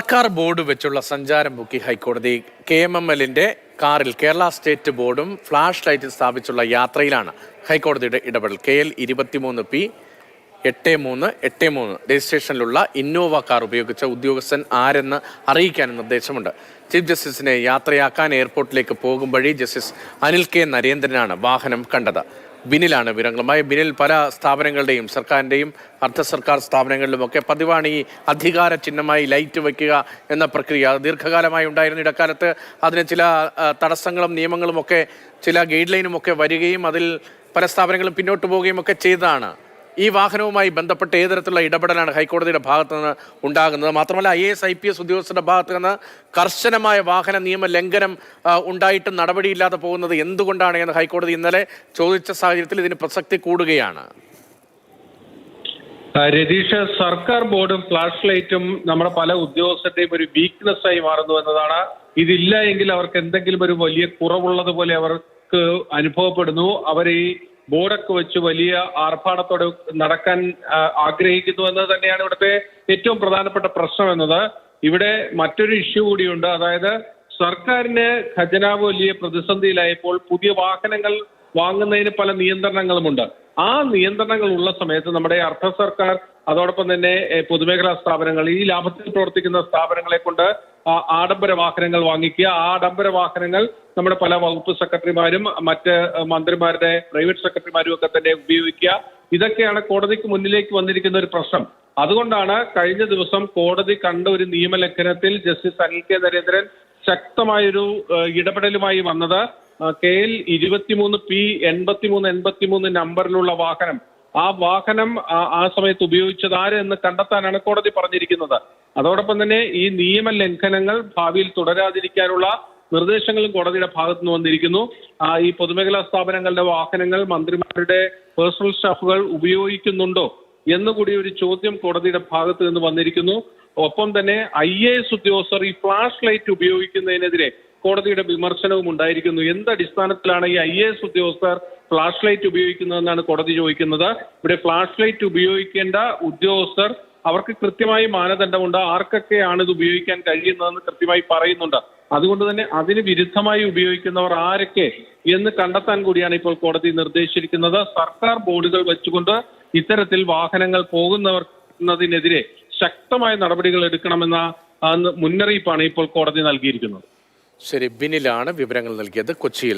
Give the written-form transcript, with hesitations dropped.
സർക്കാർ ബോർഡ് വെച്ചുള്ള സഞ്ചാരം മുക്കി ഹൈക്കോടതി KMMLന്റെ കാറിൽ കേരള സ്റ്റേറ്റ് ബോർഡും ഫ്ലാഷ് ലൈറ്റ് സ്ഥാപിച്ചുള്ള യാത്രയിലാണ് ഹൈക്കോടതിയുടെ ഇടപെടൽ. KL 23P 8383 രജിസ്ട്രേഷനിലുള്ള ഇന്നോവ കാർ ഉപയോഗിച്ച ഉദ്യോഗസ്ഥൻ ആരെന്ന് അറിയിക്കാൻ നിർദ്ദേശമുണ്ട്. ചീഫ് ജസ്റ്റിസിനെ യാത്രയാക്കാൻ എയർപോർട്ടിലേക്ക് പോകും വഴി ജസ്റ്റിസ് അനിൽ K. നരേന്ദ്രനാണ് വാഹനം കണ്ടത്. ബിനിലാണ് വിവരങ്ങളുമായി. ബിനിൽ, പല സ്ഥാപനങ്ങളുടെയും സർക്കാരിൻ്റെയും അർദ്ധ സർക്കാർ സ്ഥാപനങ്ങളിലുമൊക്കെ പതിവാണ് ഈ അധികാര ചിഹ്നമായി ലൈറ്റ് വയ്ക്കുക എന്ന പ്രക്രിയ. ദീർഘകാലമായി ഉണ്ടായിരുന്ന ഇടക്കാലത്ത് അതിന് ചില തടസ്സങ്ങളും നിയമങ്ങളും ഒക്കെ ചില ഗൈഡ് ലൈനും ഒക്കെ വരികയും അതിൽ പല സ്ഥാപനങ്ങളും പിന്നോട്ട് പോവുകയും ഒക്കെ ചെയ്തതാണ്. ഈ വാഹനവുമായി ബന്ധപ്പെട്ട് ഏത് തരത്തിലുള്ള ഇടപെടലാണ് ഹൈക്കോടതിയുടെ ഭാഗത്തു നിന്ന് ഉണ്ടാകുന്നത്? മാത്രമല്ല IAS IPS ഉദ്യോഗസ്ഥരുടെ ഭാഗത്ത് നിന്ന് കർശനമായ വാഹന നിയമ ലംഘനം ഉണ്ടായിട്ടും നടപടിയില്ലാതെ പോകുന്നത് എന്തുകൊണ്ടാണ് എന്ന് ഹൈക്കോടതി ഇന്നലെ ചോദിച്ച സാഹചര്യത്തിൽ ഇതിന് പ്രസക്തി കൂടുകയാണ്. രതീഷ്, സർക്കാർ ബോർഡും ഫ്ലാഷ് ലൈറ്റും നമ്മുടെ പല ഉദ്യോഗസ്ഥരുടെയും ഒരു വീക്ക്നെസ് ആയി മാറുന്നു എന്നതാണ്. ഇതില്ല എങ്കിൽ അവർക്ക് എന്തെങ്കിലും ഒരു വലിയ കുറവുള്ളതുപോലെ അവർക്ക് അനുഭവപ്പെടുന്നു. അവർ ഈ ബോർഡൊക്കെ വെച്ച് വലിയ ആർഭാടത്തോടെ നടക്കാൻ ആഗ്രഹിക്കുന്നു എന്നത് തന്നെയാണ് ഇവിടുത്തെ ഏറ്റവും പ്രധാനപ്പെട്ട പ്രശ്നം എന്നത്. ഇവിടെ മറ്റൊരു ഇഷ്യൂ കൂടിയുണ്ട്. അതായത് സർക്കാരിന് ഖജനാവ് വലിയ പ്രതിസന്ധിയിലായപ്പോൾ പുതിയ വാഹനങ്ങൾ വാങ്ങുന്നതിന് പല നിയന്ത്രണങ്ങളുമുണ്ട്. ആ നിയന്ത്രണങ്ങൾ ഉള്ള സമയത്ത് നമ്മുടെ അർദ്ധ സർക്കാർ, അതോടൊപ്പം തന്നെ പൊതുമേഖലാ സ്ഥാപനങ്ങൾ, ഈ ലാഭത്തിൽ പ്രവർത്തിക്കുന്ന സ്ഥാപനങ്ങളെ കൊണ്ട് ആഡംബര വാഹനങ്ങൾ വാങ്ങിക്കുക. ആ ആഡംബര വാഹനങ്ങൾ നമ്മുടെ പല വകുപ്പ് സെക്രട്ടറിമാരും മറ്റ് മന്ത്രിമാരുടെ പ്രൈവറ്റ് സെക്രട്ടറിമാരും ഒക്കെ തന്നെ ഉപയോഗിക്കുക. ഇതൊക്കെയാണ് കോടതിക്ക് മുന്നിലേക്ക് വന്നിരിക്കുന്ന ഒരു പ്രശ്നം. അതുകൊണ്ടാണ് കഴിഞ്ഞ ദിവസം കോടതി കണ്ട ഒരു നിയമലംഘനത്തിൽ ജസ്റ്റിസ് അനിൽ K. നരേന്ദ്രൻ ശക്തമായൊരു ഇടപെടലുമായി വന്നത്. KL 23P 8383 നമ്പറിലുള്ള വാഹനം, ആ വാഹനം ആ സമയത്ത് ഉപയോഗിച്ചത് ആര് എന്ന് കണ്ടെത്താനാണ് കോടതി പറഞ്ഞിരിക്കുന്നത്. അതോടൊപ്പം തന്നെ ഈ നിയമലംഘനങ്ങൾ ഭാവിയിൽ തുടരാതിരിക്കാനുള്ള നിർദ്ദേശങ്ങളും കോടതിയുടെ ഭാഗത്തു നിന്ന് വന്നിരിക്കുന്നു. ഈ പൊതുമേഖലാ സ്ഥാപനങ്ങളുടെ വാഹനങ്ങൾ മന്ത്രിമാരുടെ പേഴ്സണൽ സ്റ്റാഫുകൾ ഉപയോഗിക്കുന്നുണ്ടോ എന്നുകൂടി ഒരു ചോദ്യം കോടതിയുടെ ഭാഗത്ത് നിന്ന് വന്നിരിക്കുന്നു. ഒപ്പം തന്നെ IAS ഉദ്യോഗസ്ഥർ ഈ ഫ്ലാഷ് ലൈറ്റ് ഉപയോഗിക്കുന്നതിനെതിരെ കോടതിയുടെ വിമർശനവും ഉണ്ടായിരിക്കുന്നു. എന്തടിസ്ഥാനത്തിലാണ് ഈ IAS ഉദ്യോഗസ്ഥർ ഫ്ലാഷ് ലൈറ്റ് ഉപയോഗിക്കുന്നതെന്നാണ് കോടതി ചോദിക്കുന്നത്. ഇവിടെ ഫ്ലാഷ് ലൈറ്റ് ഉപയോഗിക്കേണ്ട ഉദ്യോഗസ്ഥർ, അവർക്ക് കൃത്യമായി മാനദണ്ഡമുണ്ട്. ആർക്കൊക്കെയാണ് ഇത് ഉപയോഗിക്കാൻ കഴിയുന്നതെന്ന് കൃത്യമായി പറയുന്നുണ്ട്. അതുകൊണ്ട് തന്നെ അതിന് വിരുദ്ധമായി ഉപയോഗിക്കുന്നവർ ആരൊക്കെ എന്ന് കണ്ടെത്താൻ കൂടിയാണ് ഇപ്പോൾ കോടതി നിർദ്ദേശിച്ചിരിക്കുന്നത്. സർക്കാർ ബോർഡുകൾ വെച്ചുകൊണ്ട് ഇത്തരത്തിൽ വാഹനങ്ങൾ പോകുന്നതിനെതിരെ ശക്തമായ നടപടികൾ എടുക്കണമെന്ന മുന്നറിയിപ്പാണ് ഇപ്പോൾ കോടതി നൽകിയിരിക്കുന്നത്. ശരി, ബിനിലാണ് വിവരങ്ങൾ നൽകിയത് കൊച്ചിയിൽ.